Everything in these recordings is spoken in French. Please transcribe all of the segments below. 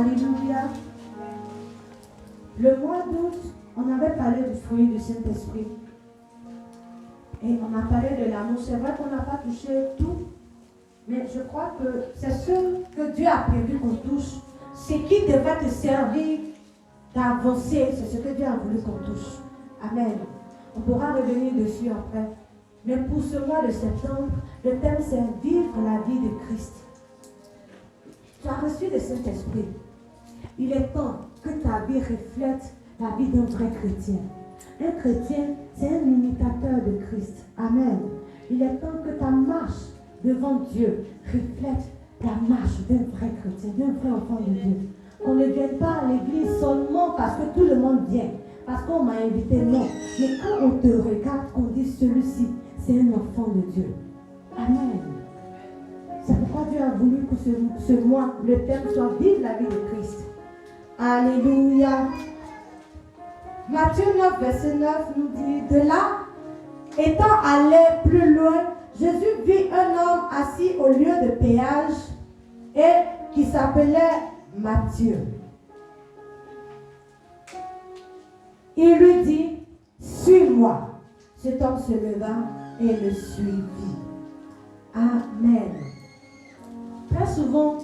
Alléluia. Le mois d'août, on avait parlé du fruit du Saint-Esprit. Et on a parlé de l'amour. C'est vrai qu'on n'a pas touché tout, mais je crois que c'est ce que Dieu a prévu qu'on touche. Ce qui devrait te servir d'avancer, c'est ce que Dieu a voulu qu'on touche. Amen. On pourra revenir dessus après. Mais pour ce mois de septembre, le thème c'est vivre la vie de Christ. Tu as reçu le Saint-Esprit. Il est temps que ta vie reflète la vie d'un vrai chrétien. Un chrétien, c'est un imitateur de Christ. Amen. Il est temps que ta marche devant Dieu reflète la marche d'un vrai chrétien, d'un vrai enfant de Dieu. Qu'on ne vienne pas à l'église seulement parce que tout le monde vient, parce qu'on m'a invité, non. Mais quand on te regarde, qu'on dit celui-ci, c'est un enfant de Dieu. Amen. C'est pourquoi Dieu a voulu que ce mois, le thème soit vivre la vie de Christ. Alléluia. Matthieu 9, verset 9 nous dit, de là, étant allé plus loin, Jésus vit un homme assis au lieu de péage et qui s'appelait Matthieu. Il lui dit, suis-moi. Cet homme se leva et le suivit. Amen. Très souvent,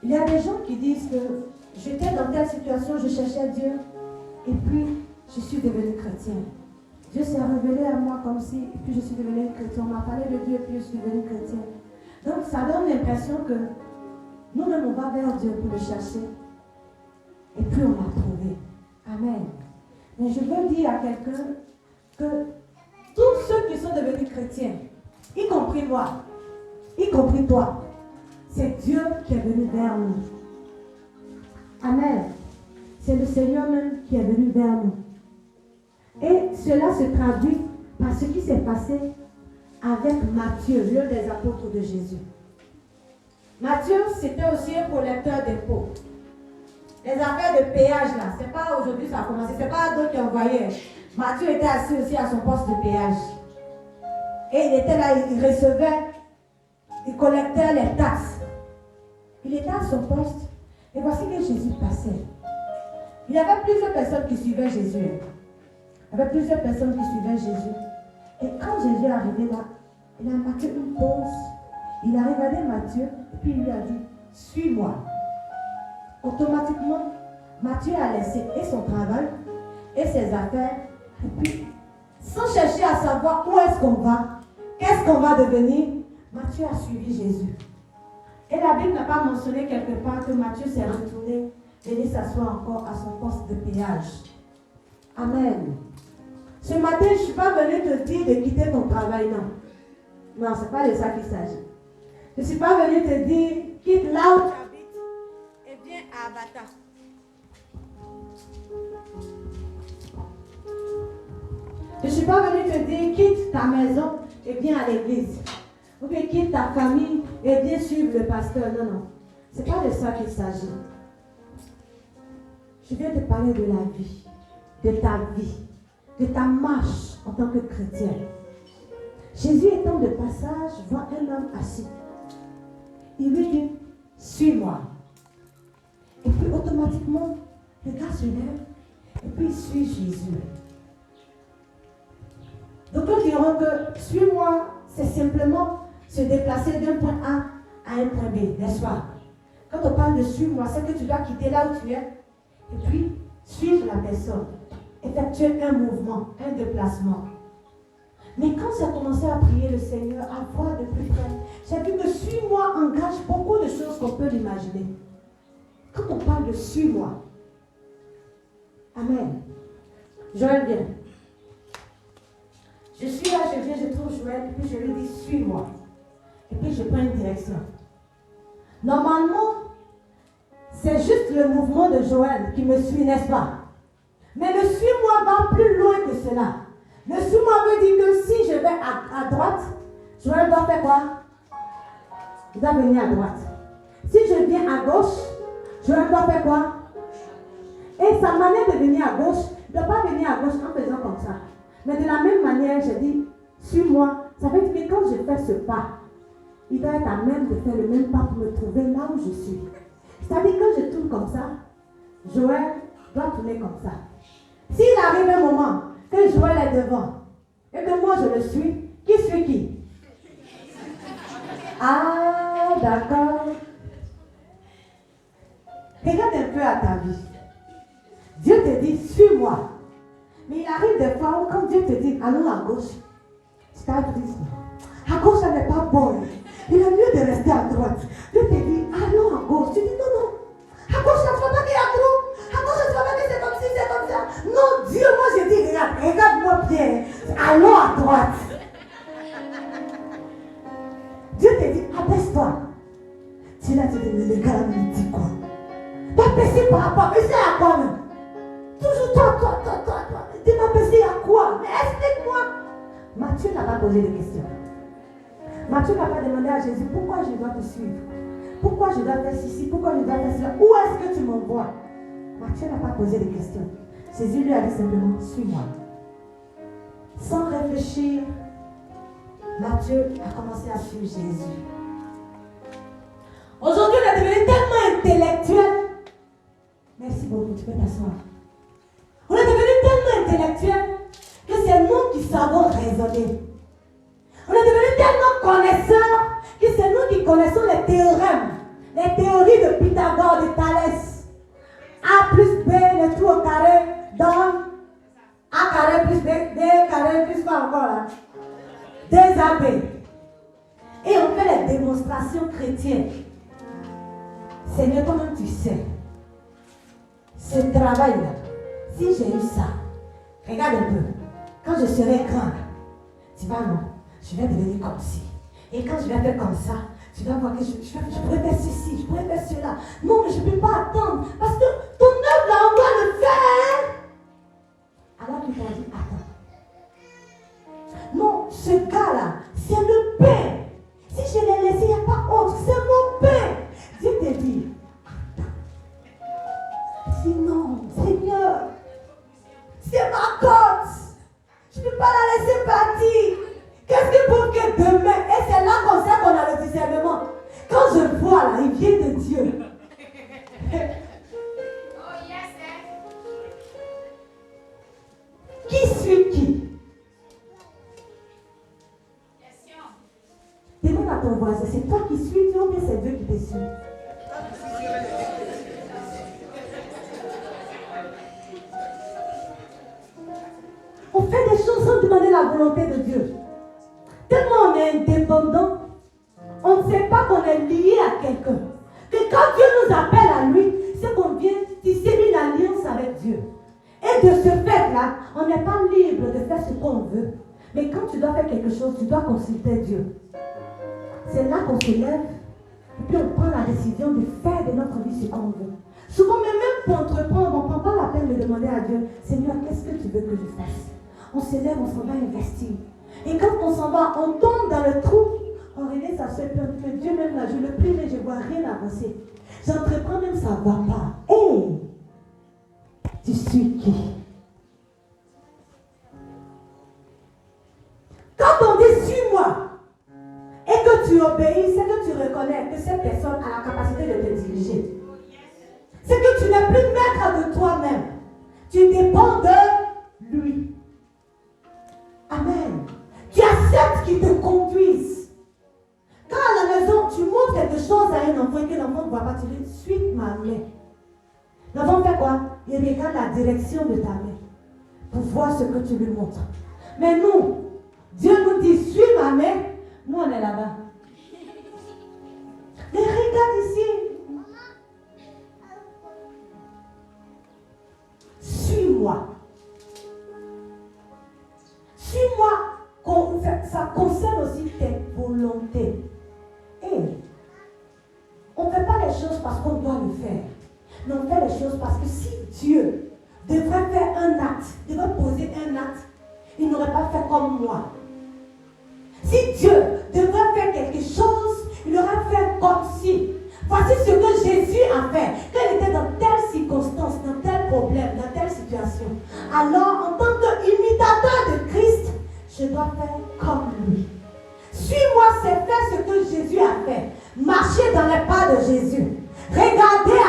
il y a des gens qui disent que j'étais dans telle situation, je cherchais Dieu et puis je suis devenu chrétien. Dieu s'est révélé à moi comme si, et puis je suis devenu chrétien. On m'a parlé de Dieu et puis je suis devenu chrétien. Donc ça donne l'impression que nous-mêmes on va vers Dieu pour le chercher et puis on l'a trouvé. Amen. Mais je veux dire à quelqu'un que tous ceux qui sont devenus chrétiens, y compris moi, y compris toi, c'est Dieu qui est venu vers nous. Amen. C'est le Seigneur même qui est venu vers nous. Et cela se traduit par ce qui s'est passé avec Matthieu, l'un des apôtres de Jésus. Matthieu, c'était aussi un collecteur d'impôts. Les affaires de péage là, c'est pas aujourd'hui ça a commencé, c'est pas d'autres qui envoyaient. Matthieu était assis aussi à son poste de péage. Et il était là, il recevait, il collectait les taxes. Il était à son poste. Et voici que Jésus passait. Il y avait plusieurs personnes qui suivaient Jésus. Il y avait plusieurs personnes qui suivaient Jésus. Et quand Jésus est arrivé là, il a marqué une pause. Il a regardé Matthieu et puis il lui a dit, suis-moi. Automatiquement, Matthieu a laissé et son travail et ses affaires. Et puis, sans chercher à savoir où est-ce qu'on va, qu'est-ce qu'on va devenir, Matthieu a suivi Jésus. Et la Bible n'a pas mentionné quelque part que Matthieu s'est retourné venir s'asseoir encore à son poste de péage. Amen. Ce matin, je ne suis pas venue te dire de quitter ton travail, non. Non, ce n'est pas de ça qu'il s'agit. Je ne suis pas venue te dire, quitte là où tu habites et viens à Abata. Je ne suis pas venue te dire, quitte ta maison et viens à l'église. Ou bien quitte ta famille et viens suivre le pasteur. Non, non. Ce n'est pas de ça qu'il s'agit. Je viens te parler de la vie, de ta vie, de ta marche en tant que chrétien. Jésus étant de passage, voit un homme assis. Il lui dit, suis-moi. Et puis automatiquement, le gars se lève et puis il suit Jésus. Donc nous dirons que suis-moi, c'est simplement se déplacer d'un point A à un point B, n'est-ce pas? Quand on parle de suis-moi, c'est que tu dois quitter là où tu es et puis suivre la personne, effectuer un mouvement, un déplacement. Mais quand j'ai commencé à prier le Seigneur, à voir de plus près, j'ai vu que suis-moi engage beaucoup de choses qu'on peut l'imaginer. Quand on parle de suis-moi, Amen. Joël vient. Je suis là, je viens, je trouve Joël, et puis je lui dis suis-moi. Et puis je prends une direction. Normalement, c'est juste le mouvement de Joël qui me suit, n'est-ce pas? Mais le suis-moi va plus loin que cela. Le suis-moi veut dire que si je vais à droite, Joël doit faire quoi? Il doit venir à droite. Si je viens à gauche, Joël doit faire quoi? Et sa manière de venir à gauche, il ne doit pas venir à gauche en faisant comme ça. Mais de la même manière, je dis, suis-moi. Ça veut dire que quand je fais ce pas, il doit être à même de faire le même pas pour me trouver là où je suis. C'est-à-dire que je tourne comme ça, Joël doit tourner comme ça. S'il arrive un moment que Joël est devant et que moi je le suis, qui suit qui? Ah, d'accord. Regarde un peu à ta vie. Dieu te dit, suis-moi. Mais il arrive des fois où quand Dieu te dit, allons à gauche, tu t'arrêtes dit, à gauche, ça n'est pas bon. Il est mieux de rester à droite. Dieu te dit, allons à gauche. Tu dis, non, non. À gauche, ça ne va pas qu'il y a trop. À gauche, ça ne va pas que c'est comme ci, c'est comme ça. Non, Dieu, moi, je dis, regarde-moi bien. Allons à droite. Dieu te dit, abaisse-toi. Tu l'as dit, mais le gars, il me dit quoi? T'abaisser par rapport, mais c'est à quoi même? Toujours toi. Tu m'abaisser à quoi? Mais explique-moi. Matthieu n'a pas posé de questions. Matthieu n'a pas demandé à Jésus, pourquoi je dois te suivre? Pourquoi je dois faire ceci? Pourquoi je dois faire cela? Où est-ce que tu m'envoies? Matthieu n'a pas posé de questions. Jésus lui a dit simplement, suis-moi. Sans réfléchir, Matthieu a commencé à suivre Jésus. Aujourd'hui, on est devenu tellement intellectuel. Merci beaucoup, tu peux t'asseoir. On est devenu tellement intellectuel que c'est nous qui savons raisonner. On est devenu tellement connaisseurs que c'est nous qui connaissons les théorèmes, les théories de Pythagore, de Thalès. A plus B, le tout au carré, dans A carré plus B, D carré plus quoi encore là? 2AB. Et on fait les démonstrations chrétiennes. Seigneur, toi-même tu sais, ce travail-là, si j'ai eu ça, regarde un peu, quand je serai grand, tu vas non, je vais devenir comme ci. Et quand je vais faire comme ça, tu vas voir que je pourrais faire ceci, je pourrais faire cela. Non, mais je ne peux pas attendre, parce que ton œuvre là, on doit le faire. Alors tu t'as dit, attends. Non, ce gars-là, c'est le pain. Si je l'ai laissé, il n'y a pas autre, c'est mon pain. Dieu te dit, attends. Sinon, Seigneur, c'est ma côte. Je ne peux pas la laisser partir. Qu'est-ce que pour que demain, et c'est là qu'on sait qu'on a le discernement. Quand je vois là, il vient de Dieu. Qui suit qui? Demande à ton voisin, c'est toi qui suis Dieu ou bien c'est Dieu qui te suit? On fait des choses sans demander la volonté de Dieu. Tellement on est indépendant, on ne sait pas qu'on est lié à quelqu'un. Que quand Dieu nous appelle à lui, c'est qu'on vient tisser une alliance avec Dieu. Et de ce fait-là, on n'est pas libre de faire ce qu'on veut. Mais quand tu dois faire quelque chose, tu dois consulter Dieu. C'est là qu'on se lève et puis on prend la décision de faire de notre vie ce qu'on veut. Souvent, même pour entreprendre, on ne prend pas la peine de demander à Dieu, Seigneur, qu'est-ce que tu veux que je fasse? On se lève, on s'en va investir. Et quand on s'en va, on tombe dans le trou. On regarde sa seule peur, que Dieu même là, je le prie, mais je ne vois rien avancer. J'entreprends même, ça ne va pas. Hey! Tu suis qui? Quand on dit suis-moi et que tu obéis, c'est que tu reconnais que cette personne a la capacité de te diriger. C'est que tu n'es plus maître de toi-même. Tu dépends de lui. Amen. Tu acceptes qu'il te conduise. Quand à la maison, tu montres quelque chose à un enfant et que l'enfant ne voit pas, tu dis, suis ma main. L'enfant fait quoi? Il regarde la direction de ta main pour voir ce que tu lui montres. Mais nous, Dieu nous dit, suis ma main. Nous, on est là-bas. Mais regarde ici. Suis-moi. Suis-moi. Ça concerne aussi tes volontés. Et on ne fait pas les choses parce qu'on doit le faire. Mais on fait les choses parce que si Dieu devrait faire un acte, devrait poser un acte, il n'aurait pas fait comme moi. Si Dieu devrait faire quelque chose, il aurait fait comme si. Voici ce que Jésus a fait. Quand il était dans telle circonstance, dans tel problème, dans telle situation. Alors, en tant qu'imitateur de Christ, je dois faire comme lui. Suis-moi, c'est faire ce que Jésus a fait. Marcher dans les pas de Jésus. Regardez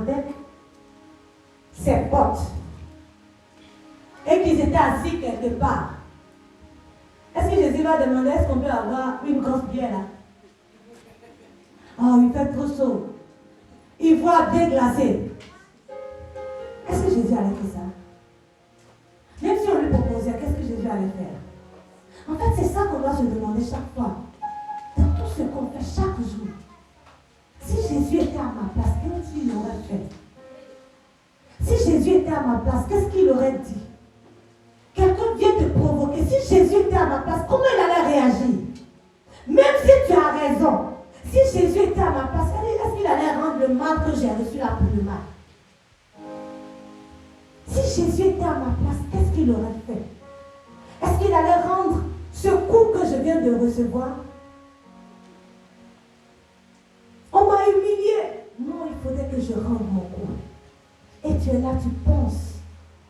avec ses potes et qu'ils étaient assis quelque part, est-ce que Jésus va demander, est-ce qu'on peut avoir une grosse bière là? Oh, il fait trop chaud. Il voit bien glacé. Est-ce que Jésus allait faire ça? Même si on lui proposait, qu'est-ce que Jésus allait faire? En fait, c'est ça qu'on doit se demander chaque fois. Dans tout ce qu'on fait chaque jour. Si Jésus était à ma place, qu'est-ce qu'il aurait fait? Si Jésus était à ma place, qu'est-ce qu'il aurait dit? Quelqu'un vient te provoquer. Si Jésus était à ma place, comment il allait réagir? Même si tu as raison, si Jésus était à ma place, est-ce qu'il allait rendre le mal que j'ai reçu là pour le mal? Si Jésus était à ma place, qu'est-ce qu'il aurait fait? Est-ce qu'il allait rendre ce coup que je viens de recevoir? On m'a humilié. Non, il faudrait que je rende mon coup. Et tu es là, tu penses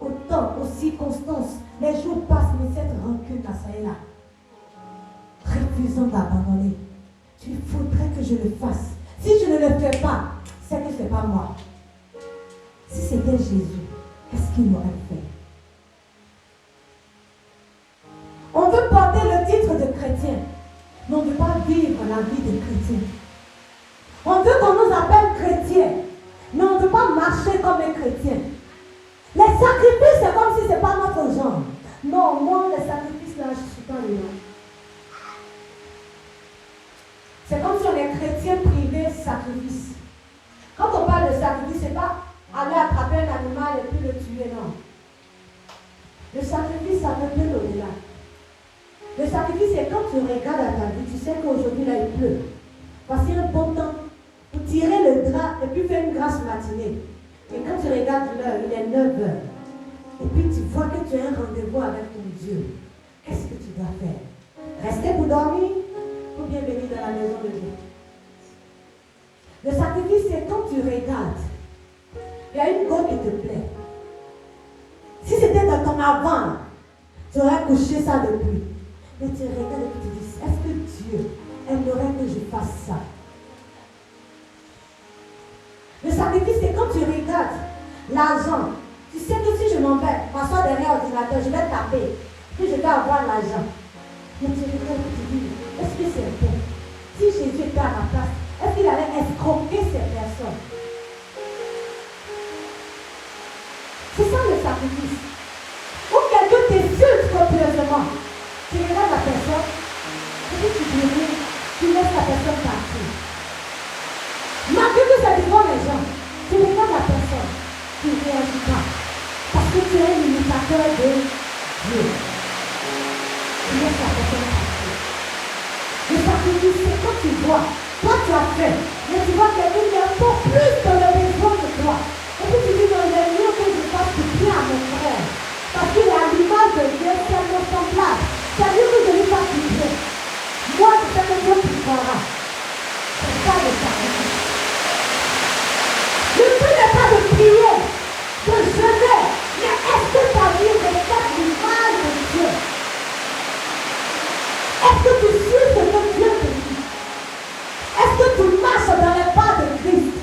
au temps, aux circonstances. Les jours passent, mais cette rancune là, ça est là. Refusant d'abandonner. Il faudrait que je le fasse. Si je ne le fais pas, c'est que ce n'est pas moi. Si c'était Jésus, qu'est-ce qu'il aurait fait? On veut porter le titre de chrétien, mais on ne veut pas vivre la vie de chrétien. On veut qu'on nous appelle chrétien, mais on ne veut pas marcher comme un chrétien. Les sacrifices, c'est comme si ce n'est pas notre genre. Non, moi, les sacrifices, là, je ne suis pas le genre. C'est comme si on est chrétien privé sacrifice. Quand on parle de sacrifice, ce n'est pas aller attraper un animal et puis le tuer, non. Le sacrifice, ça peut bien au-delà. Le sacrifice, c'est quand tu regardes à ta vie, tu sais qu'aujourd'hui, là, il pleut. Voici un bon temps pour tirer le drap et puis faire une grasse matinée. Et quand tu regardes l'heure, il est 9 heures. Et puis tu vois que tu as un rendez-vous avec ton Dieu. Qu'est-ce que tu dois faire? Rester pour dormir ou bien venir dans la maison de Dieu? Le sacrifice, c'est quand tu regardes. Il y a une goutte qui te plaît. Si c'était dans ton avant, tu aurais couché ça depuis. Mais tu regardes et tu dis, est-ce que Dieu aimerait que je fasse ça? Le sacrifice, c'est quand tu regardes l'argent. Tu sais que si je m'en vais, m'asseoir derrière l'ordinateur, je vais taper, puis je vais avoir l'argent. Mais tu regardes et tu dis, est-ce que c'est bon? Si Jésus était à ma place, est-ce qu'il allait escroquer ces personnes? C'est ça le sacrifice. Ou quelqu'un t'insulte copieusement. Tu regardes la personne, et puis tu dis, tu laisses la personne partir. Malgré que ça devant les gens, tu regardes la personne, tu ne réagis pas. Parce que tu es l'imitateur de Dieu. Tu laisses la personne partir. Le sacrifice, c'est quand tu vois, toi tu as fait, mais tu vois quelqu'un qui a encore plus dans le besoin que toi. Et puis tu dis, non, il est mieux que je fasse du bien à mon frère. Parce qu'il est à l'image de Dieu, c'est à mon semblable. C'est mieux que je lui fasse du bien. Moi, je sais que Dieu pourra. C'est ça le sacrifice. Le but n'est pas de prier, de jeûner, mais est-ce que ta vie reflète l'image de Dieu? Est-ce que tu suis ce que Dieu te dit? Est-ce que tu marches dans les pas de Christ?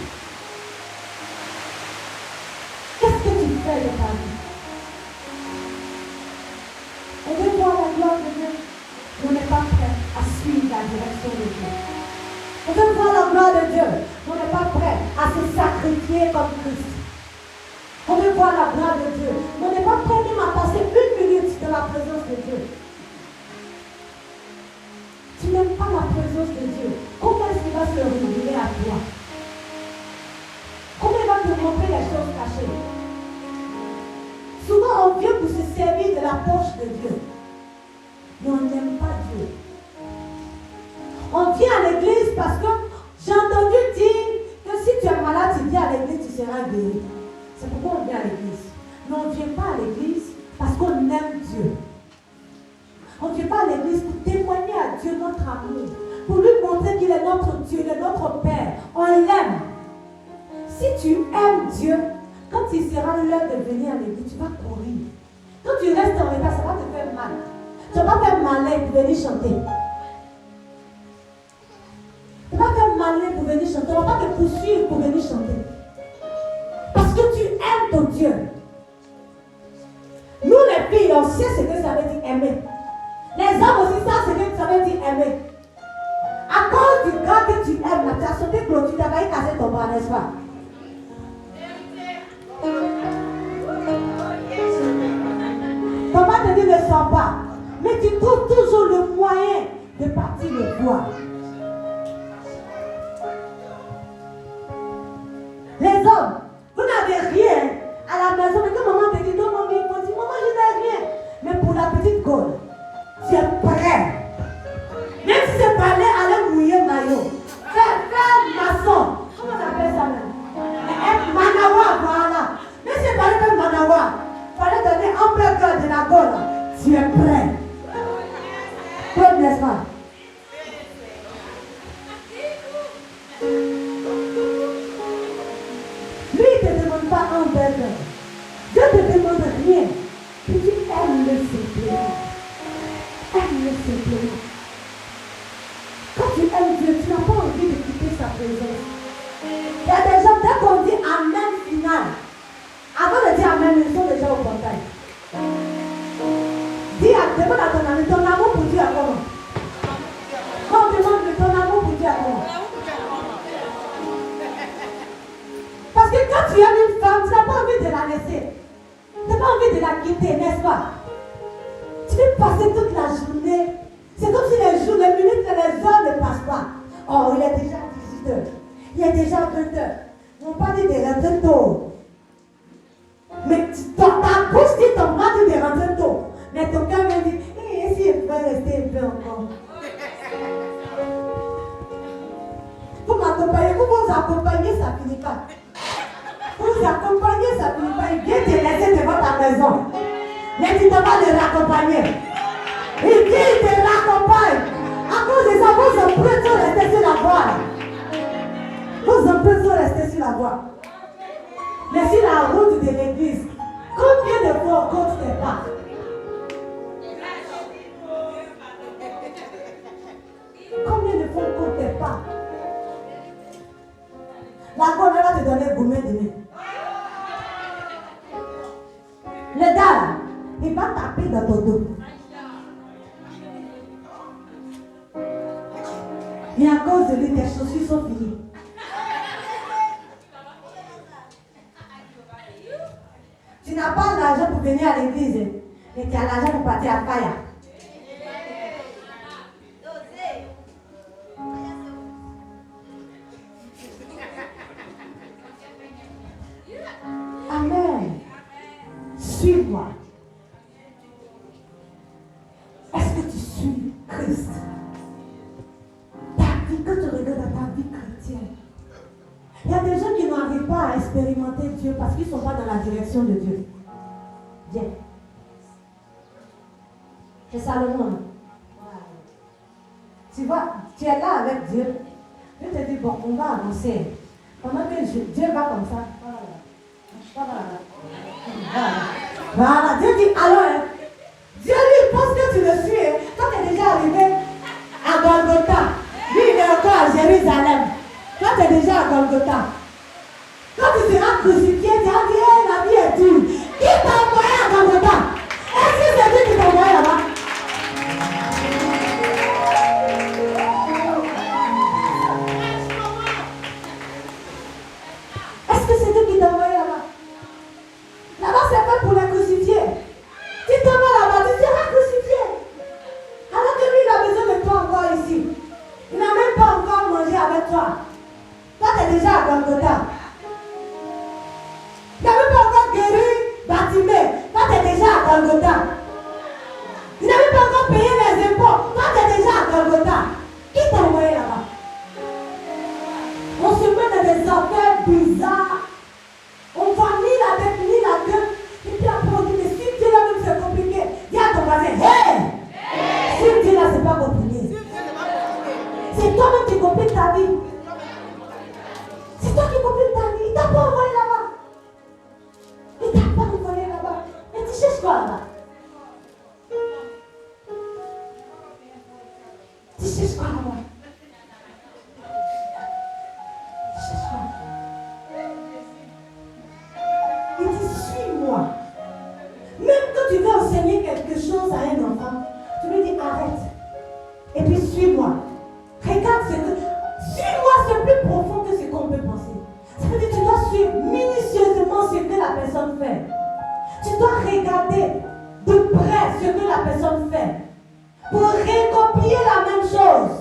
Qu'est-ce que tu fais de ta vie? On veut voir la gloire de Dieu. On n'est pas prêt à suivre la direction de Dieu. On veut voir la gloire de Dieu. On n'est pas prêt à se sacrifier comme Christ. On veut voir la gloire de Dieu. On n'est pas prêt même à passer 1 minute dans la présence de Dieu. Tu n'aimes pas la présence de Dieu. Comment est-ce qu'il va se révéler à toi? Comment il va te montrer les choses cachées? Souvent on vient pour se servir de la poche de Dieu. Mais on n'aime pas Dieu. On vient à l'église parce que j'ai entendu dire que si tu es malade, tu viens à l'église, tu seras guéri. C'est pourquoi on vient à l'église. Mais on ne vient pas à l'église parce qu'on aime Dieu. On ne vient pas à l'église pour témoigner à Dieu notre amour, pour lui montrer qu'il est notre Dieu, il est notre Père. On l'aime. Si tu aimes Dieu, quand il sera l'heure de venir à l'église, tu vas courir. Quand tu restes en retard, ça va te faire mal. Tu ne vas pas faire malin pour venir chanter. Tu ne vas pas faire malin pour venir chanter. On ne va pas te poursuivre pour venir chanter. Dieu. Nous les filles, on sait ce que ça veut dire aimer. Les hommes aussi savent ce que ça veut dire aimer. À cause du gars que tu aimes, là, tu as sauté clôture, tu as failli casser ton bras, n'est-ce pas? Ton bras te dit ne sors pas. Mais tu trouves toujours le moyen de partir le voir. Les hommes, vous n'avez rien à la maison, mais quand maman te dit non, maman, il faut dire, maman, je n'ai rien. Mais pour la petite Gaule, tu es prêt. Même si c'est pas aller mouiller maillot, faire maçon, comment on appelle ça même? Manawa, voilà. Même si c'est pas faire Manawa, il fallait donner un peu cœur de la Gaule. Tu es prêt. Comme n'est-ce pas? Lui, il ne te demande pas un burger. Dieu ne te demande rien. Tu dis, aime-le simplement. Aime-le simplement. Quand tu aimes Dieu, tu n'as pas envie de quitter sa présence. Il y a des gens, dès qu'on dit Amen final, avant de dire Amen, ils sont déjà au portail. Demande à ton ami, ton amour pour Dieu à comment? Quand on demande ton amour pour Dieu à comment? Parce que quand tu aimes une femme, tu n'as pas envie de la laisser. Tu n'as pas envie de la quitter, n'est-ce pas? Tu veux passer toute la journée. C'est comme si les jours, les minutes et les heures ne passent pas. Oh, il est déjà 18 heures. Il est déjà 20 heures. Ils n'ont pas dit de rentrer tôt. Mais ta bouche dit ton bras dit de rentrer tôt. Mais ton cœur me dit, et si il peut rester un peu encore? Vous m'accompagnez, vous accompagnez, ça ne finit pas. Vous accompagnez, ça ne finit pas. Il vient te laisser devant ta maison. Mais tu ne vas pas le raccompagner. Il vient, il te raccompagne. À cause de ça, vos empreintes sont restées sur la voie. Vos empreintes sont restées sur la voie. Mais sur la route de l'église, combien de fois on compte tes pas? Combien de fois on compte tes pas? La bonne va te donner gourmet demain. Le gars, il va taper dans ton dos. Et à cause de lui, tes chaussures sont finies. Tu n'as pas l'argent pour venir à l'église, mais tu as l'argent pour partir à Kaya. Amen. Suis-moi. Est-ce que tu suis Christ? Ta vie, quand tu regardes ta vie chrétienne, il y a des gens qui n'arrivent pas à expérimenter Dieu parce qu'ils ne sont pas dans la direction de Dieu. Viens. C'est Salomon. Tu vois, tu es là avec Dieu. Dieu te dit, bon, on va avancer. Pendant que Dieu va comme ça. Voilà. Dieu dit, alors, Dieu lui pense que tu le suis. Quand tu es déjà arrivé à Golgotha, lui il est encore à Jérusalem. Toi tu es déjà à Golgotha. Quand tu seras crucifié, tu vas dire, la vie est dure. Qui t'a envoyé à Golgotha? Est-ce que c'est lui qui t'a envoyé là-bas? Est-ce que c'est lui qui t'a envoyé là-bas? Là-bas, c'est fait pour les crucifier. Tu t'en vas là-bas, tu seras crucifié. Alors que lui, il a besoin de toi encore ici. Il n'a même pas encore mangé avec toi. Toi, tu es déjà à Golgotha. Il n'a même pas encore guéri Bartimée. Toi, tu es déjà à Golgotha. Il n'a même pas encore payé les impôts. Toi, tu es déjà à Golgotha. Qui t'a envoyé là-bas? On se met dans des affaires bizarres. On va ni la tête, ni la queue. Et puis après, on dit, mais si Dieu là même c'est compliqué. Dis à ton voisin, hey! Si Dieu là c'est pas compliqué. C'est toi-même qui compliques ta vie. C'est toi qui compliques ta vie. Il t'a pas envoyé là-bas. Il t'a pas envoyé là-bas. Mais tu cherches quoi là-bas? Tu cherches quoi là-bas? Tu cherches quoi? Il dit, suis-moi. Même quand tu veux enseigner quelque chose à un enfant, tu lui dis arrête. Et puis suis-moi. Regarde ce que... Suis-moi, c'est plus profond que ce qu'on peut penser. Ça veut dire que tu dois suivre minutieusement ce que la personne fait. Tu dois regarder de près ce que la personne fait pour recopier la même chose.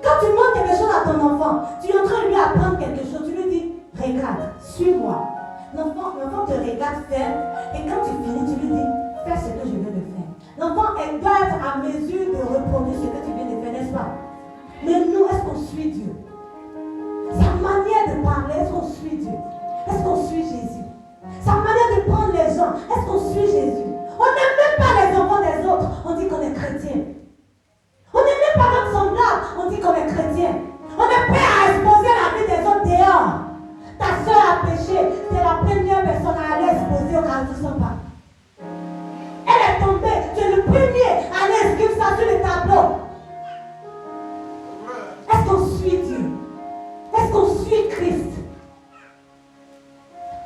Quand tu montres quelque chose à ton enfant, tu es en train de lui apprendre quelque chose, tu lui dis, regarde, suis-moi. L'enfant te regarde faire, et quand tu finis, tu lui dis, fais ce que je viens de faire. L'enfant doit être à mesure de reproduire ce que tu viens de faire, n'est-ce pas? Mais nous, est-ce qu'on suit Dieu? Sa manière de parler, est-ce qu'on suit Dieu? Est-ce qu'on suit Jésus? Sa manière de prendre les gens, est-ce qu'on suit Jésus? On n'aime même pas les enfants des autres, on dit qu'on est chrétien. On n'est même pas notre semblable, on dit qu'on est chrétien. On est prêt à exposer la vie des autres dehors. Ta soeur a péché, c'est la première personne à aller exposer au cas où tu ne sens pas. Elle est tombée, tu es le premier à aller inscrire ça sur le tableau. Est-ce qu'on suit Dieu? Est-ce qu'on suit Christ?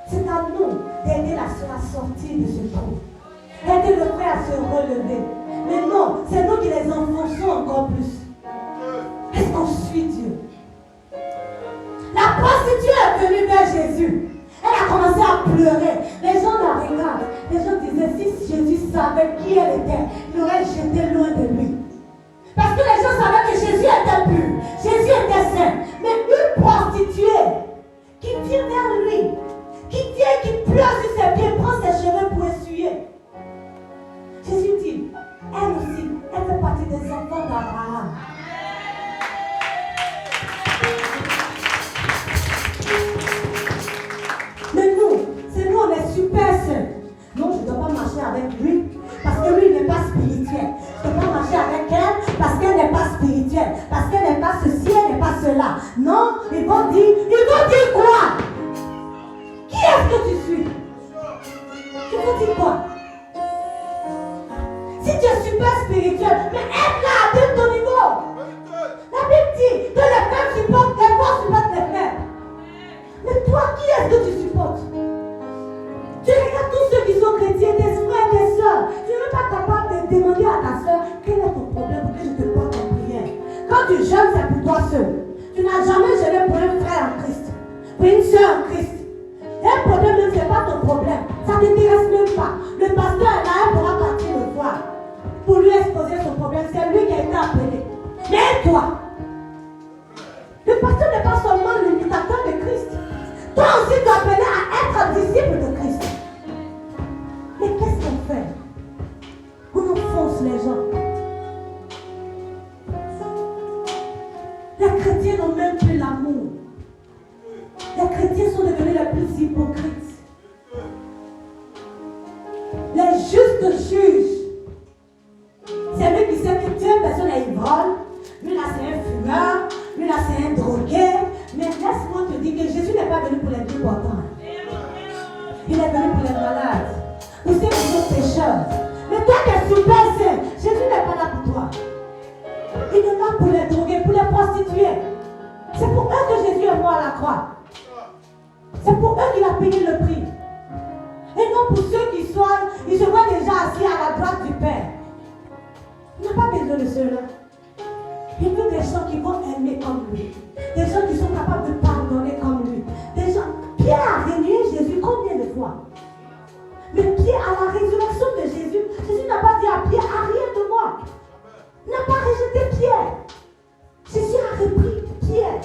C'est à nous d'aider la soeur à sortir de ce trou. Aider le frère à se relever. Mais non, c'est nous qui les enfonçons encore plus. Est-ce qu'on suit Dieu? La prostituée est venue vers Jésus. Elle a commencé à pleurer. Les gens la regardent. Les gens disaient, si Jésus savait qui elle était, il aurait jeté loin de lui. Parce que les gens savaient que Jésus était pur. Jésus était saint. Mais une prostituée qui vient vers lui, qui vient, qui pleure sur ses pieds, prend ses cheveux pour essuyer. Jésus dit, elle aussi, elle fait partie des enfants d'Abraham. Mais nous, on est super saints. Non, je ne dois pas marcher avec lui parce que lui n'est pas spirituel. Je ne dois pas marcher avec elle parce qu'elle n'est pas spirituelle. Parce qu'elle n'est pas ceci, elle n'est pas cela. Non, ils vont dire quoi? Qui est-ce que tu suis? Ils vont dire quoi? Si tu es super spirituel, mais aide là, atteins ton niveau. La Bible dit que les femmes supportent, les femmes supportent les femmes. Mais toi, qui est-ce que tu supportes? Tu regardes tous ceux qui sont chrétiens, tes frères, tes soeurs. Tu n'es même pas capable de demander à ta soeur quel est ton problème pour que je te porte en prière. Quand tu jeûnes, c'est pour toi seul. Tu n'as jamais jeûné pour un frère en Christ, pour une soeur en Christ. Un problème, ce n'est pas ton problème. Ça ne t'intéresse même pas. Le pasteur est là, il pourra partir le voir pour lui exposer son problème. C'est lui qui a été appelé. Mais toi, le pasteur n'est pas seulement l'imitateur de Christ. Toi aussi, tu es appelé à être disciple de Christ. Mais qu'est-ce qu'on fait? On enfonce les gens. Les chrétiens n'ont même plus l'amour. Les chrétiens sont devenus les plus hypocrites. Les justes jugent. C'est lui qui sait que telle personne est ivrogne. Lui là c'est un fumeur. Lui là c'est un drogué. Mais laisse-moi te dire que Jésus n'est pas venu pour les plus portants. Il est venu pour les malades. Pour ceux qui sont pécheurs. Mais toi qui es super saint, Jésus n'est pas là pour toi. Il est là pour les drogués, pour les prostituées. C'est pour eux que Jésus est mort à la croix. C'est pour eux qu'il a payé le prix. Et non pour ceux qui ils se voient déjà assis à la droite du Père. Il n'a pas besoin de ceux-là. Il veut des gens qui vont aimer comme lui. Des gens qui sont capables de pardonner comme lui. Des gens... Pierre a renié Jésus combien de fois? Mais Pierre, à la résurrection de Jésus, Jésus n'a pas dit à Pierre, arrière de moi. Il n'a pas rejeté Pierre. Jésus a repris Pierre.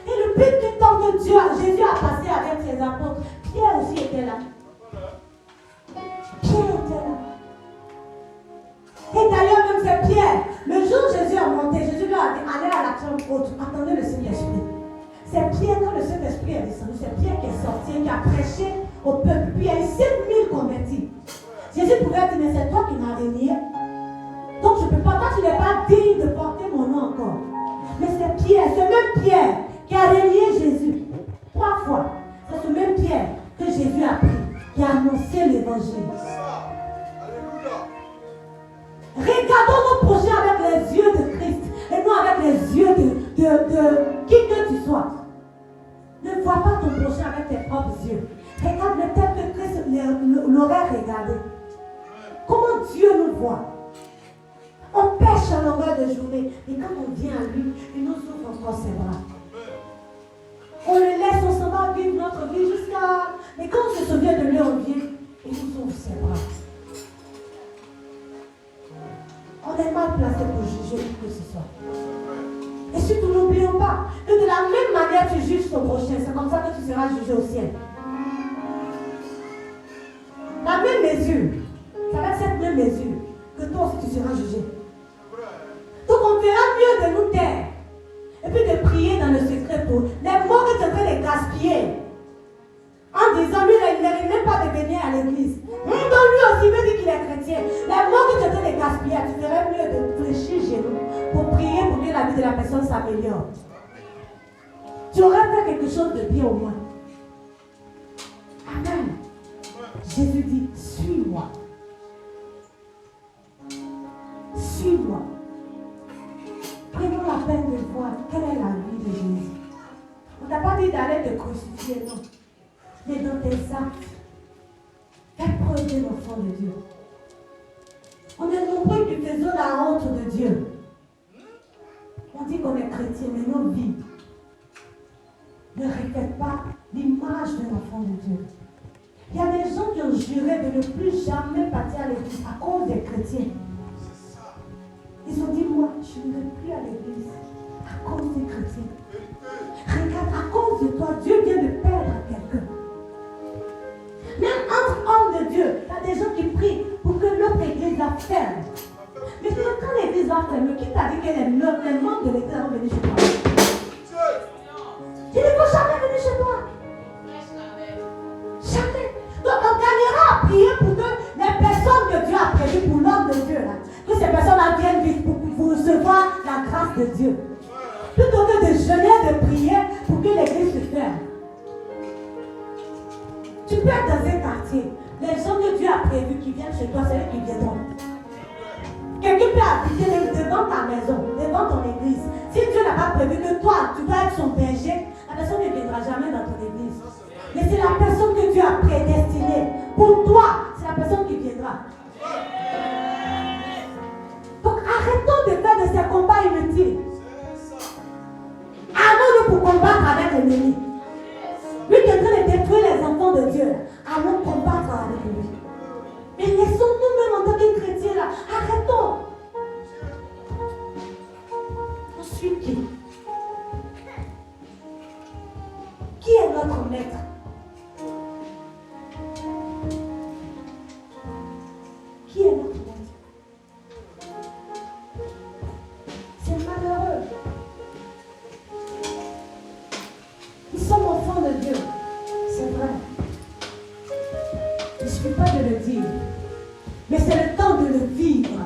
Et le plus du temps que Jésus a passé avec ses apôtres, Pierre aussi était là. Pierre était là. Et d'ailleurs, même c'est Pierre. Le jour où Jésus a monté, Jésus lui a dit, allez à la chambre haute, attendez le Saint-Esprit. C'est Pierre, quand le Saint-Esprit est descendu, c'est Pierre qui est sorti, qui a prêché au peuple. Puis il y a eu 7000 convertis. Jésus pouvait dire, mais c'est toi qui m'as renié. Donc je ne peux pas, toi tu n'es pas digne de porter mon nom encore. Mais c'est Pierre, ce même Pierre qui a renié Jésus 3 fois. C'est ce même Pierre que Jésus a pris, qui a annoncé l'évangile. Regardons nos projets avec les yeux de Christ et non avec les yeux de qui que tu sois. Ne vois pas ton prochain avec tes propres yeux. Regarde le tel que Christ l'aurait regardé. Comment Dieu nous voit. On pêche à longueur de journée. Et quand on vient à lui, il nous ouvre encore ses bras. On le laisse, on s'en va vivre notre vie jusqu'à... Mais quand on se souvient de lui, on vient, il nous ouvre ses bras. On est mal placé pour juger qui que ce soit. Et surtout, n'oublions pas que de la même manière tu juges ton prochain, c'est comme ça que tu seras jugé au ciel. La même mesure, ça va être cette même mesure que toi aussi tu seras jugé. Donc on fera mieux de nous taire et puis de prier dans le secret pour les mots que tu es en train de gaspiller en disant lui il n'arrive même pas de venir à l'église. Donc lui aussi veut dire qu'il est chrétien. Les mots que tu es en train de gaspiller, tu ferais mieux de fléchir genoux pour prier pour que la vie de la personne s'améliore. Tu aurais fait quelque chose de bien au moins. Amen. Jésus dit, suis-moi. Suis-moi. Prenons la peine de voir quelle est la vie de Jésus. On t'a pas dit d'aller te crucifier, non. Mais dans tes actes, fais preuve d'un enfant de Dieu. On est nombreux qui faisons la honte de Dieu. On dit qu'on est chrétien, mais nos vies ne reflètent pas l'image d'un enfant de Dieu. Il y a des gens qui ont juré de ne plus jamais partir à l'église à cause des chrétiens. Ils ont dit, moi, je ne vais plus à l'église à cause des chrétiens. Regarde, à cause de toi, Dieu vient de perdre quelqu'un. Même entre hommes de Dieu, il y a des gens qui prient pour que notre église la ferme. Mais quand l'église va fermer, qui t'a dit que les membres de l'église vont venir chez toi? Il ne faut jamais venir chez toi. Jamais. Donc on gagnera à prier pour que les personnes que Dieu a prévues pour l'homme de Dieu, là, que ces personnes-là viennent vite pour recevoir la grâce de Dieu. Plutôt que de jeûner, de prier pour que l'église se ferme. Tu peux être dans un quartier. Les gens que Dieu a prévus qui viennent chez toi, c'est eux qui viendront. Quelqu'un peut habiter devant ta maison, devant ton église. Si Dieu n'a pas prévu que toi, tu dois être son berger, la personne ne viendra jamais dans ton église. Mais c'est la personne que Dieu a prédestinée. Pour toi, c'est la personne qui viendra. Donc arrêtons de faire de ces combats inutiles. Allons-nous pour combattre avec l'ennemi. Lui qui est en train de détruire les enfants de Dieu. Allons combattre avec lui. Mais laissons nous-mêmes en tant que chrétiens là. Arrêtons. On suit qui? Qui est notre maître? Qui est notre maître? C'est malheureux. Nous sommes enfants de Dieu. C'est vrai. Il ne suffit pas de le dire. Mais c'est le temps de le vivre.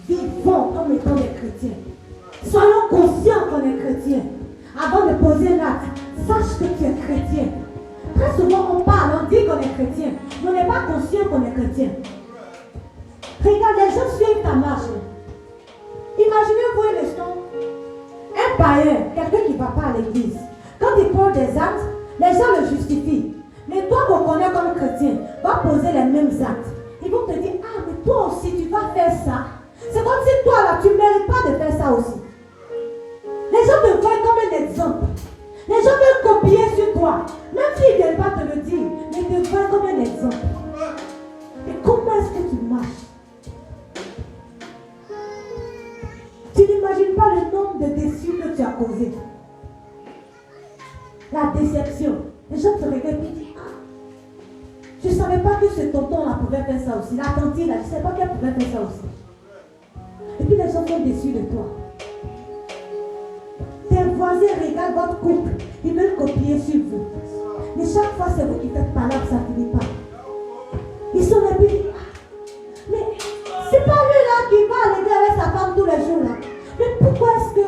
Vivons comme étant des chrétiens. Soyons conscients qu'on est chrétiens. Avant de poser l'acte, sache que tu es chrétien. Très souvent on parle, on dit qu'on est chrétien. Mais on n'est pas conscient qu'on est chrétien. Regarde, les gens suivent ta marche. Imaginez-vous un instant, un païen, quelqu'un qui ne va pas à l'église. Quand il pose des actes, les gens le justifient. Mais toi qu'on connaît comme chrétien, va poser les mêmes actes. Ils vont te dire, ah mais toi aussi tu vas faire ça. C'est comme si toi là, tu ne mérites pas de faire ça aussi. Les gens te voient comme un exemple. Les gens veulent copier sur toi. Même s'ils ne viennent pas te le dire, mais ils te voient comme un exemple. Et comment est-ce que tu marches? Tu n'imagines pas le nombre de déçus que tu as causés. La déception. Les gens te regardent et disent, ah, je ne savais pas que ce tonton-là pouvait faire ça aussi. La tante-là, je ne savais pas qu'elle pouvait faire ça aussi. Et puis les gens sont déçus de toi. Tes voisins regardent votre couple. Ils veulent copier sur vous. Mais chaque fois, c'est vous qui faites palabre, ça ne finit pas. Ils sont là, puis mais c'est pas lui là qui va à l'église avec sa femme tous les jours là. Mais pourquoi est-ce que...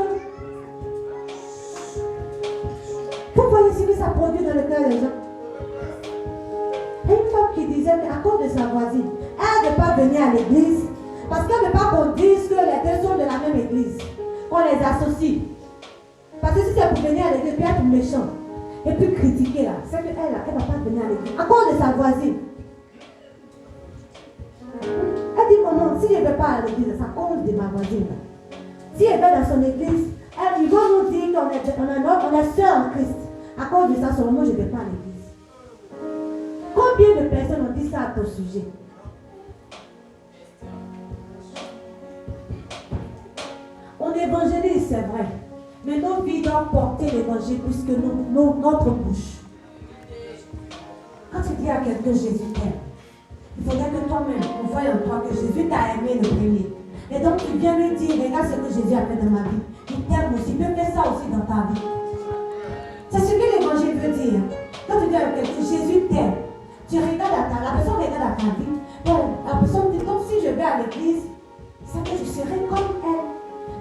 Vous voyez ce que ça produit dans le cœur des gens? Et une femme qui disait qu'à cause de sa voisine, elle ne veut pas venir à l'église parce qu'elle ne veut pas qu'on dise que les deux sont de la même église. Qu'on les associe. Parce que si c'est pour venir à l'église, puis être méchant. et puis critiquer là. C'est qu'elle, elle ne va pas venir à l'église. À cause de sa voisine. Elle dit comment, si je ne vais pas à l'église, c'est à cause de ma voisine. Si elle va dans son église, ils vont nous dire qu'on est sœurs en Christ. À cause de ça, seulement, je ne vais pas à l'église. Combien de personnes ont dit ça à ton sujet? On évangélise, c'est vrai. Mais nos vies doivent porter l'évangile plus que notre bouche. Quand tu dis à quelqu'un Jésus t'aime, il faudrait que toi-même, on voie en toi que Jésus t'a aimé le premier. Et donc tu viens lui dire, regarde ce que Jésus a fait dans ma vie. Il t'aime aussi, il peut faire ça aussi dans ta vie. C'est ce que l'évangile veut dire. Quand tu dis à quelqu'un Jésus t'aime, tu regardes la personne regarde à ta vie. Bon, la personne dit, donc si je vais à l'église, c'est que je serai comme elle.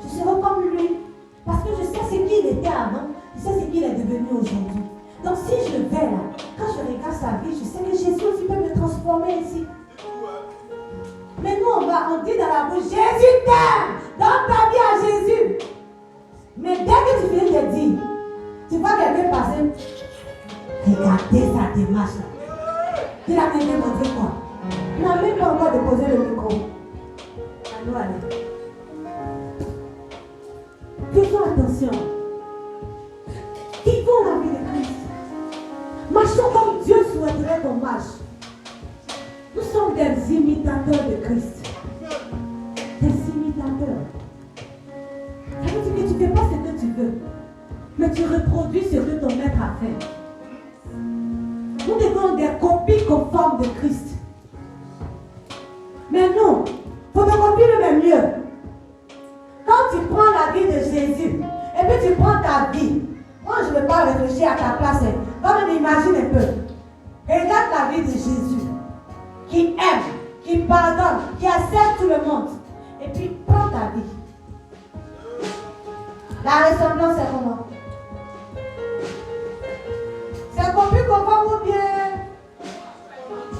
Je serai comme lui. Parce que je sais ce qu'il était avant, je sais ce qu'il est devenu aujourd'hui. Donc si je vais là, quand je regarde sa vie, je sais que Jésus aussi peut me transformer ici. Mais nous, on dit dans la bouche, Jésus t'aime, donne ta vie à Jésus. Mais dès que tu viens de dire, tu vois quelqu'un passer, regardez sa démarche là. Il a même montré quoi? Il n'a même pas encore déposé le micro. Allô, allez. Faisons attention. Vivons la vie de Christ. Marchons comme Dieu souhaiterait qu'on marche. Nous sommes des imitateurs de Christ. Des imitateurs. Ça veut dire que tu ne fais pas ce que tu veux, mais tu reproduis ce que ton maître a fait. Nous devons des copies conformes de Christ. Mais non, photocopie le même mieux. Quand tu prends la vie de Jésus, et puis tu prends ta vie, moi je ne veux pas réfléchir à ta place, va me imagine un peu. Regarde la vie de Jésus, qui aime, qui pardonne, qui accepte tout le monde. Et puis prends ta vie. La ressemblance c'est comment? C'est copié conforme ou bien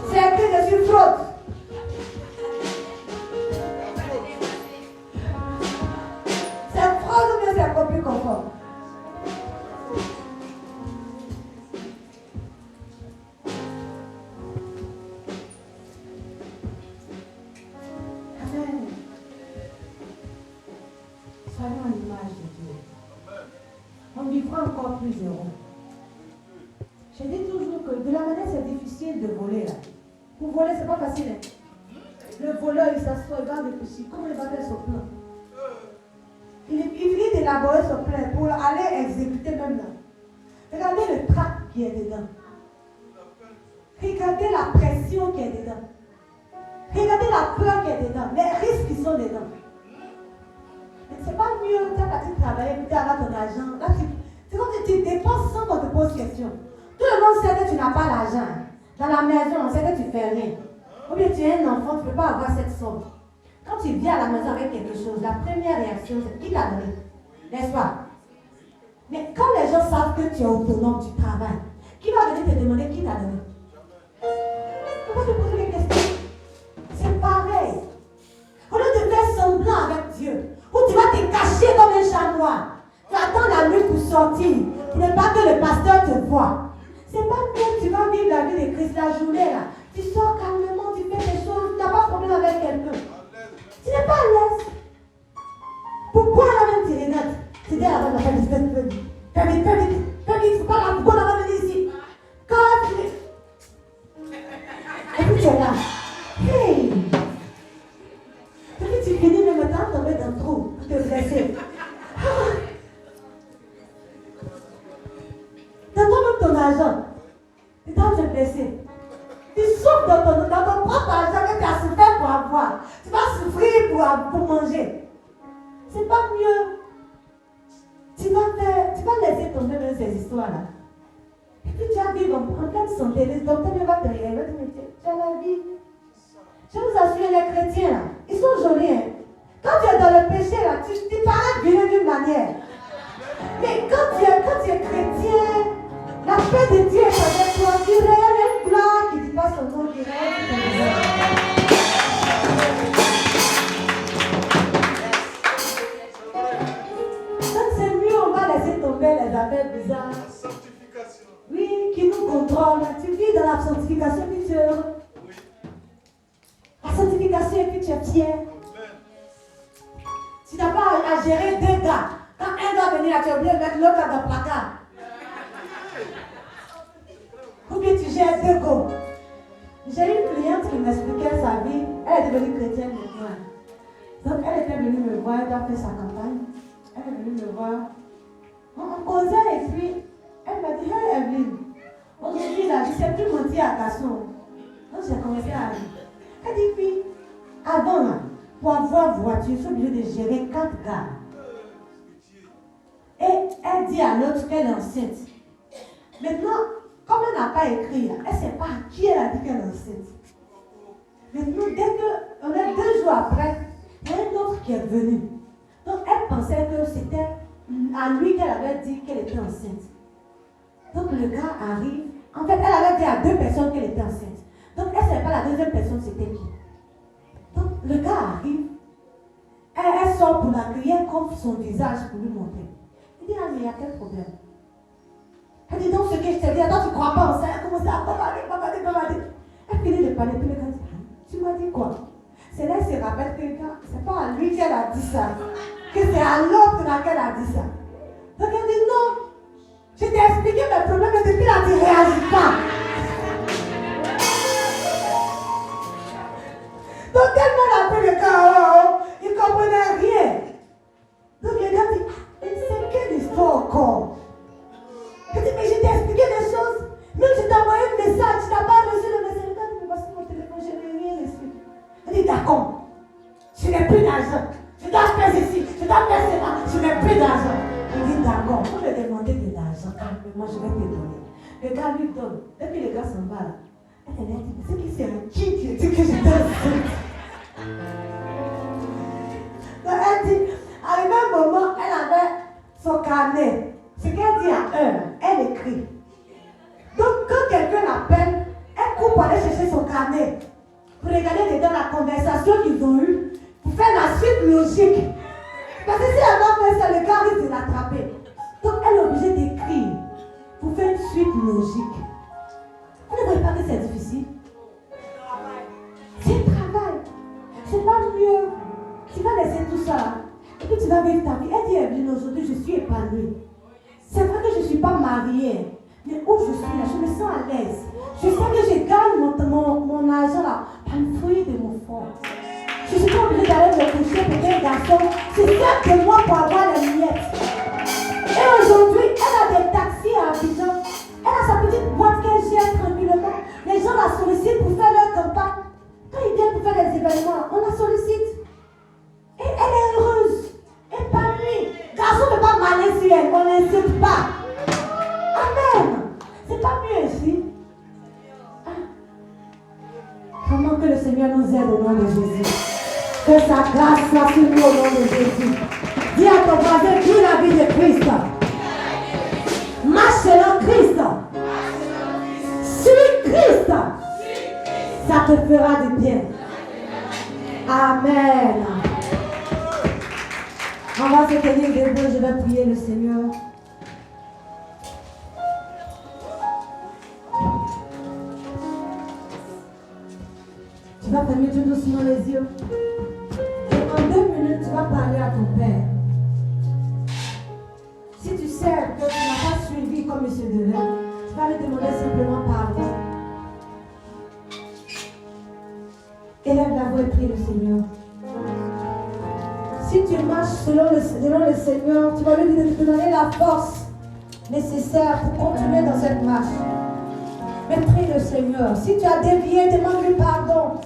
c'est écrit dessus fraude? C'est copie conforme. Amen. Soyons à l'image de Dieu. On vivra encore plus heureux. Je dis toujours que de la manière c'est difficile de voler là. Pour voler, c'est pas facile. Hein? Le voleur, il s'assoit, il va réfléchir. Comment il va faire son plan? Il finit d'élaborer son plan pour aller exécuter même là. Regardez le trac qui est dedans. Regardez la pression qui est dedans. Regardez la peur qui est dedans. Les risques qui sont dedans. Mais c'est pas mieux quand tu travailles, tu as ton argent. Là, c'est comme si tu dépenses sans qu'on te pose question. Tout le monde sait que tu n'as pas l'argent. Dans la maison, on sait que tu fais rien. Ou bien tu es un enfant, tu ne peux pas avoir cette somme. Quand tu viens à la maison avec quelque chose, la première réaction, c'est qui t'a donné? N'est-ce pas? Mais quand les gens savent que tu es autonome, tu travailles, qui va venir te demander qui t'a donné? On va te poser des questions. C'est pareil. Au lieu de faire semblant avec Dieu, où tu vas te cacher comme un chat noir, tu attends la nuit pour sortir, pour ne pas que le pasteur te voie. C'est pas que tu vas vivre la vie de Christ la journée là. Tu sors calmement, tu fais des choses, tu n'as pas de problème avec quelqu'un. Tu n'es pas à l'aise. Pourquoi la même sérénade? Tu dis à la femme, fais vite, il ne faut pas la pourquoi on va venir ici. Quand tu... Et puis tu es là. Hey! Et puis tu finis même temps de tomber dans le trou pour te blesser. Dans toi-même ton argent. Tu es en train de te blesser. Tu souffres dans ton propre argent que tu as souffert pour avoir. Tu vas souffrir pour manger. C'est pas mieux. Tu vas laisser tomber dans ces histoires-là. Et puis tu vas vivre en pleine santé. Le docteur va te dire, tu as la vie. Je vous assure, les chrétiens, là, ils sont jolis. Hein. Quand tu es dans le péché, là, tu parais bien d'une manière. Mais quand tu es chrétien, la paix de Dieu est avec toi. Tu rayonnes une gloire qui ne dit pas son nom, qui rayonne ton visage. Donc c'est mieux, on va laisser tomber les affaires bizarres. contrôles, tu vis dans la sanctification et puis tu es heureux. La sanctification et puis tu es fier. Tu n'as pas à gérer deux gars. Quand un doit venir, tu es obligé de mettre l'autre dans le placard. Ou bien tu gères deux gars. J'ai une cliente qui m'expliquait sa vie. Elle est devenue chrétienne maintenant. Donc elle était venue me voir, elle doit faire sa campagne. Elle est venue me voir. On causait et puis elle m'a dit, hey Evelyne, aujourd'hui la vie c'est plus mentir à Casson. Donc j'ai commencé à rire. Elle dit, puis avant là, pour avoir voiture, je suis obligée de gérer 4 gars. Et elle dit à l'autre qu'elle est enceinte. Maintenant, comme elle n'a pas écrit, elle ne sait pas à qui elle a dit qu'elle est enceinte. Maintenant, dès qu'on est 2 jours après, il y a un autre qui est venu. Donc elle pensait que c'était à lui qu'elle avait dit qu'elle était enceinte. Donc le gars arrive. En fait, elle avait dit à 2 personnes qu'elle était enceinte. Donc elle ne savait pas la deuxième personne c'était qui. Donc le gars arrive. Elle sort pour l'accueillir, elle couvre son visage pour lui montrer. Il dit, ah mais il y a quel problème? Elle dit, donc ce que je t'ai dit, attends, tu ne crois pas en ça? Elle commence à bavarder. Elle finit de parler, puis le gars dit, tu m'as dit quoi? C'est là qu'elle se rappelle que c'est pas à lui qu'elle a dit ça, que c'est à l'autre qu'elle a dit ça. Donc elle dit, non, je t'ai expliqué mes problèmes, mais depuis là, tu ne réagis pas. Donc tellement elle a fait le gars, il ne comprenait rien. Donc le gars dit, c'est quelle histoire encore? Il dit, mais je t'ai expliqué des choses. Même je t'ai envoyé un message, tu n'as pas reçu le message. Le gars dit, mais voici mon téléphone, je n'ai rien reçu. Il dit, d'accord, je n'ai plus d'argent. Je dois faire ceci, je dois faire cela, je n'ai plus d'argent. Il dit, d'accord, vous me demandez de l'argent, moi je vais te donner. Le gars lui donne. Et puis le gars s'en va là. Elle a dit, c'est qui c'est un qui dit que j'étais enceinte? Donc elle dit, arrivé un moment, elle avait son carnet. Ce qu'elle dit à elle écrit. Donc quand quelqu'un l'appelle, elle court pour aller chercher son carnet. Pour regarder dedans la conversation qu'ils ont eue. Pour faire la suite logique. Parce que si elle va faire ça, le gars risque de l'attraper. Donc elle est obligée d'écrire. Pour faire une suite logique. Vous ne voyez pas que c'est difficile? C'est un travail. C'est pas mieux. Tu vas laisser tout ça. Et puis tu vas vivre ta vie. Elle dit, Evelyne, aujourd'hui je suis épanouie. C'est vrai que je ne suis pas mariée. Mais où je suis là, je me sens à l'aise. Je sais que je gagne mon argent là par le fruit de mon fond. Je ne suis pas obligée d'aller me coucher pour un garçon. C'est ça que moi pour avoir les miettes. Et aujourd'hui, elle a des taxis à Abidjan. Elle a sa petite boîte qu'elle gère tranquillement. Les gens la sollicitent pour faire leur campagne. Quand ils viennent pour faire des événements, on la sollicite. Et elle est heureuse. Épanouie. Garçon ne peut pas maler sur elle. On ne l'insulte pas. Amen. C'est pas mieux ici. Comment que le Seigneur nous aide au nom de Jésus. Que sa grâce soit sur nous au nom de Jésus. Dis à ton voisin, vis la vie de Christ. Marche selon Christ. Suis Christ. Ça te fera du bien. Amen. On va se tenir debout, je vais prier le Seigneur. Tu vas fermer tout doucement les yeux. Et en 2 minutes, tu vas parler à ton Père. Si tu sais que tu n'as pas suivi comme il se devait, tu vas lui demander simplement pardon. Élève la voix et prie le Seigneur. Si tu marches selon le Seigneur, tu vas lui donner la force nécessaire pour continuer dans cette marche. Mais prie le Seigneur. Si tu as dévié, demande-lui pardon.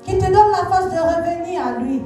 Qu'il te donne la force de revenir à lui.